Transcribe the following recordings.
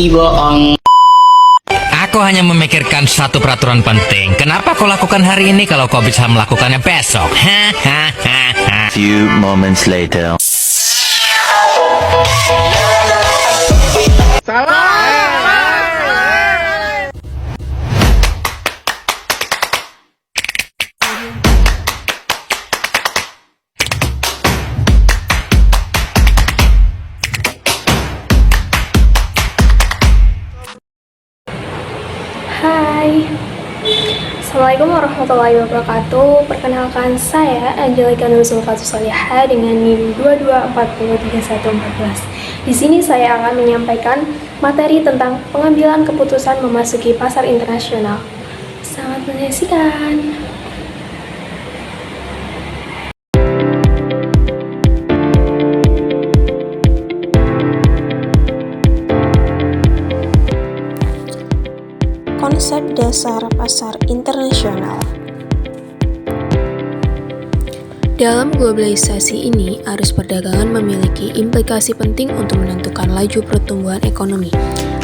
Ih, bohong. Aku hanya memikirkan satu peraturan penting. Kenapa kau lakukan hari ini kalau kau bisa melakukannya besok? Few moments later. Hai, Assalamualaikum warahmatullahi wabarakatuh. Perkenalkan saya Angelika Nuzul Fatusoliha dengan NIM 22403114. Di sini saya akan menyampaikan materi tentang pengambilan keputusan memasuki pasar internasional. Selamat menyaksikan. Konsep dasar pasar internasional. Dalam globalisasi ini, arus perdagangan memiliki implikasi penting untuk menentukan laju pertumbuhan ekonomi.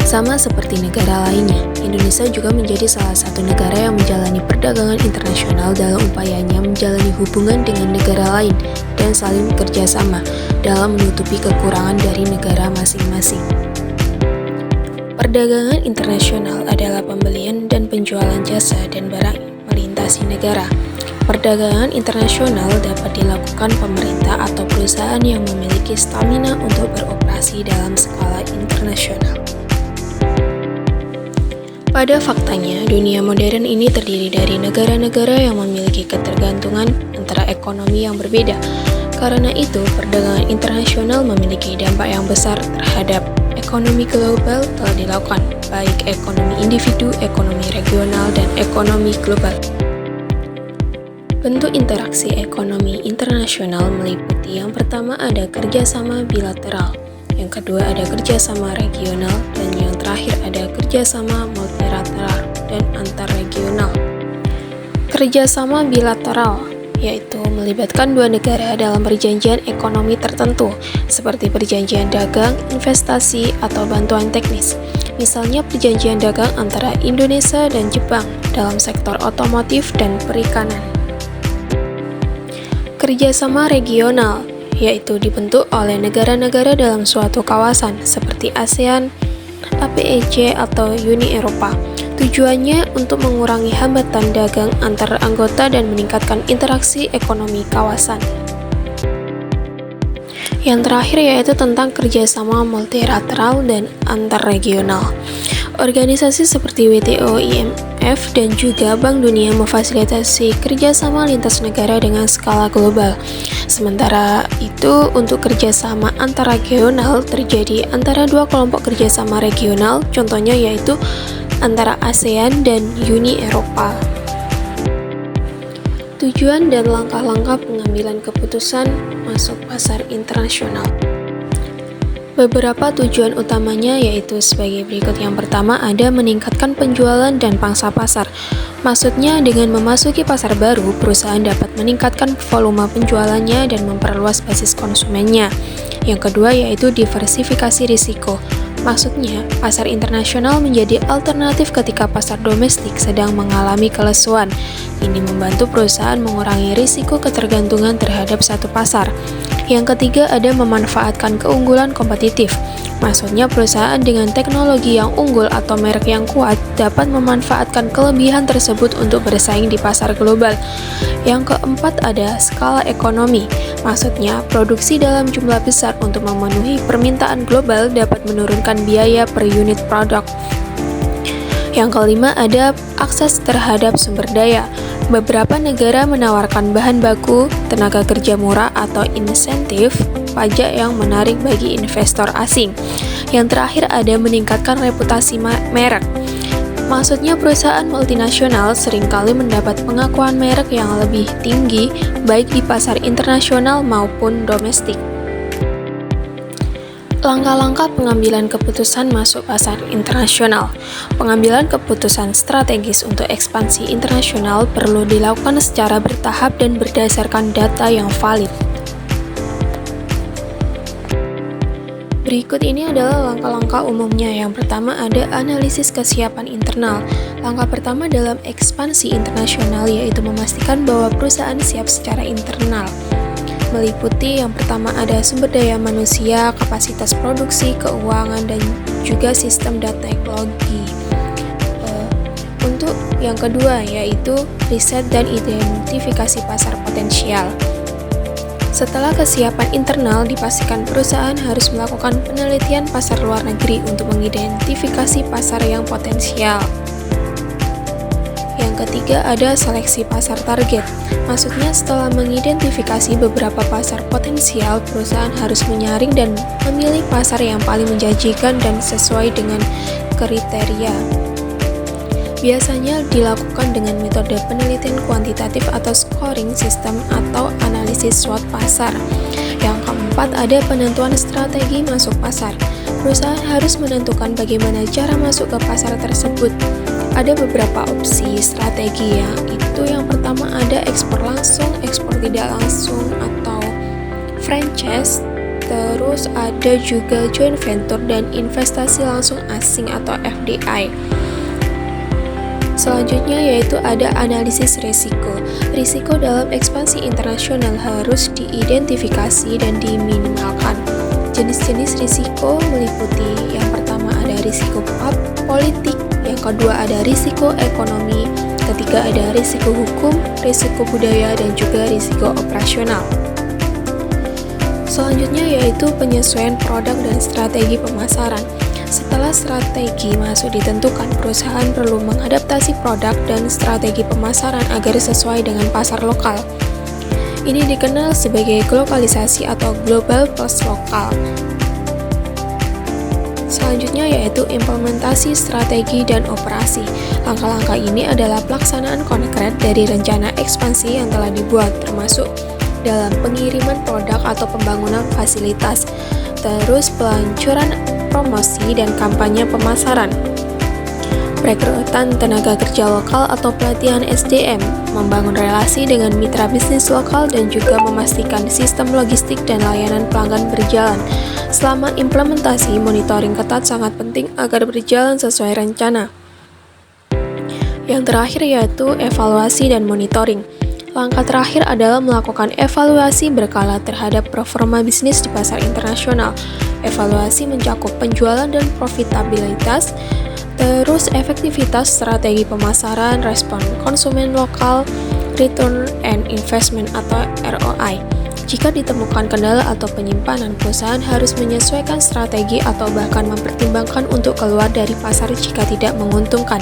Sama seperti negara lainnya, Indonesia juga menjadi salah satu negara yang menjalani perdagangan internasional dalam upayanya menjalani hubungan dengan negara lain dan saling bekerjasama dalam menutupi kekurangan dari negara masing-masing. Perdagangan internasional adalah pembelian dan penjualan jasa dan barang melintasi negara. Perdagangan internasional dapat dilakukan pemerintah atau perusahaan yang memiliki stamina untuk beroperasi dalam skala internasional. Pada faktanya, dunia modern ini terdiri dari negara-negara yang memiliki ketergantungan antara ekonomi yang berbeda. Karena itu, perdagangan internasional memiliki dampak yang besar terhadap ekonomi global telah dilakukan, baik ekonomi individu, ekonomi regional, dan ekonomi global. Bentuk interaksi ekonomi internasional meliputi yang pertama ada kerjasama bilateral, yang kedua ada kerjasama regional, dan yang terakhir ada kerjasama multilateral dan antarregional. Kerjasama bilateral yaitu melibatkan dua negara dalam perjanjian ekonomi tertentu, seperti perjanjian dagang, investasi, atau bantuan teknis. Misalnya perjanjian dagang antara Indonesia dan Jepang dalam sektor otomotif dan perikanan. Kerjasama regional, yaitu dibentuk oleh negara-negara dalam suatu kawasan, seperti ASEAN, APEC, atau Uni Eropa. Tujuannya untuk mengurangi hambatan dagang antar anggota dan meningkatkan interaksi ekonomi kawasan. Yang terakhir yaitu tentang kerjasama multilateral dan antarregional. Organisasi seperti WTO, IMF, dan juga Bank Dunia memfasilitasi kerjasama lintas negara dengan skala global. Sementara itu, untuk kerjasama antarregional terjadi antara dua kelompok kerjasama regional, contohnya yaitu antara ASEAN dan Uni Eropa. Tujuan dan langkah-langkah pengambilan keputusan masuk pasar internasional. Beberapa tujuan utamanya yaitu sebagai berikut. Yang pertama ada meningkatkan penjualan dan pangsa pasar. Maksudnya dengan memasuki pasar baru, perusahaan dapat meningkatkan volume penjualannya dan memperluas basis konsumennya. Yang kedua yaitu diversifikasi risiko. Maksudnya, pasar internasional menjadi alternatif ketika pasar domestik sedang mengalami kelesuan. Ini membantu perusahaan mengurangi risiko ketergantungan terhadap satu pasar. Yang ketiga ada memanfaatkan keunggulan kompetitif. Maksudnya perusahaan dengan teknologi yang unggul atau merek yang kuat dapat memanfaatkan kelebihan tersebut untuk bersaing di pasar global. Yang keempat ada skala ekonomi. Maksudnya produksi dalam jumlah besar untuk memenuhi permintaan global dapat menurunkan biaya per unit produk. Yang kelima ada akses terhadap sumber daya. Beberapa negara menawarkan bahan baku, tenaga kerja murah atau insentif pajak yang menarik bagi investor asing. Yang terakhir ada meningkatkan reputasi merek. Maksudnya perusahaan multinasional seringkali mendapat pengakuan merek yang lebih tinggi baik di pasar internasional maupun domestik. Langkah-langkah pengambilan keputusan masuk pasar internasional. Pengambilan keputusan strategis untuk ekspansi internasional perlu dilakukan secara bertahap dan berdasarkan data yang valid. Berikut ini adalah langkah-langkah umumnya. Yang pertama ada analisis kesiapan internal. Langkah pertama dalam ekspansi internasional yaitu memastikan bahwa perusahaan siap secara internal. Meliputi yang pertama ada sumber daya manusia, kapasitas produksi, keuangan, dan juga sistem dan teknologi. Untuk yang kedua yaitu riset dan identifikasi pasar potensial. Setelah kesiapan internal, dipastikan perusahaan harus melakukan penelitian pasar luar negeri untuk mengidentifikasi pasar yang potensial. Yang ketiga ada seleksi pasar target. Maksudnya setelah mengidentifikasi beberapa pasar potensial, perusahaan harus menyaring dan memilih pasar yang paling menjanjikan dan sesuai dengan kriteria. Biasanya dilakukan dengan metode penelitian kuantitatif atau scoring system atau analisis SWOT pasar. Yang keempat ada penentuan strategi masuk pasar. Perusahaan harus menentukan bagaimana cara masuk ke pasar tersebut. Ada beberapa opsi strategi, yaitu yang pertama ada ekspor langsung, ekspor tidak langsung atau franchise. Terus ada juga joint venture dan investasi langsung asing atau FDI. Selanjutnya yaitu ada analisis risiko. Risiko dalam ekspansi internasional harus diidentifikasi dan diminimalkan. Jenis-jenis risiko meliputi yang pertama ada risiko politik, yang kedua ada risiko ekonomi, ketiga ada risiko hukum, risiko budaya, dan juga risiko operasional. Selanjutnya yaitu penyesuaian produk dan strategi pemasaran. Setelah strategi masuk ditentukan, perusahaan perlu mengadaptasi produk dan strategi pemasaran agar sesuai dengan pasar lokal. Ini dikenal sebagai globalisasi atau global plus lokal. Selanjutnya yaitu implementasi strategi dan operasi. Langkah-langkah ini adalah pelaksanaan konkret dari rencana ekspansi yang telah dibuat, termasuk dalam pengiriman produk atau pembangunan fasilitas, terus peluncuran promosi dan kampanye pemasaran, perekrutan tenaga kerja lokal atau pelatihan SDM, membangun relasi dengan mitra bisnis lokal, dan juga memastikan sistem logistik dan layanan pelanggan berjalan. Selama implementasi, monitoring ketat sangat penting agar berjalan sesuai rencana. Yang terakhir yaitu evaluasi dan monitoring. Langkah terakhir adalah melakukan evaluasi berkala terhadap performa bisnis di pasar internasional. Evaluasi mencakup penjualan dan profitabilitas, terus efektivitas strategi pemasaran, respon konsumen lokal, return and investment atau ROI. Jika ditemukan kendala atau penyimpanan, perusahaan harus menyesuaikan strategi atau bahkan mempertimbangkan untuk keluar dari pasar jika tidak menguntungkan.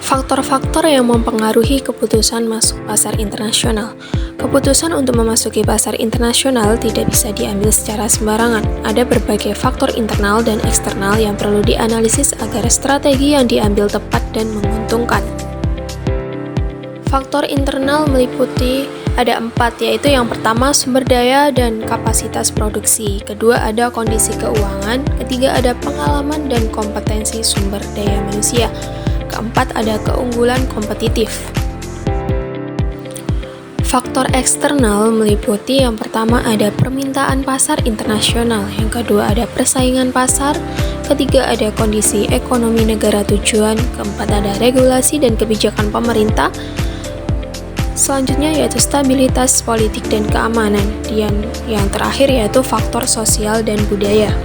Faktor-faktor yang mempengaruhi keputusan masuk pasar internasional. Keputusan untuk memasuki pasar internasional tidak bisa diambil secara sembarangan. Ada berbagai faktor internal dan eksternal yang perlu dianalisis agar strategi yang diambil tepat dan menguntungkan. Faktor internal meliputi ada 4, yaitu yang pertama sumber daya dan kapasitas produksi, kedua ada kondisi keuangan, ketiga ada pengalaman dan kompetensi sumber daya manusia, keempat ada keunggulan kompetitif. Faktor eksternal meliputi yang pertama ada permintaan pasar internasional, yang kedua ada persaingan pasar, ketiga ada kondisi ekonomi negara tujuan, keempat ada regulasi dan kebijakan pemerintah. Selanjutnya yaitu stabilitas politik dan keamanan, dan yang terakhir yaitu faktor sosial dan budaya.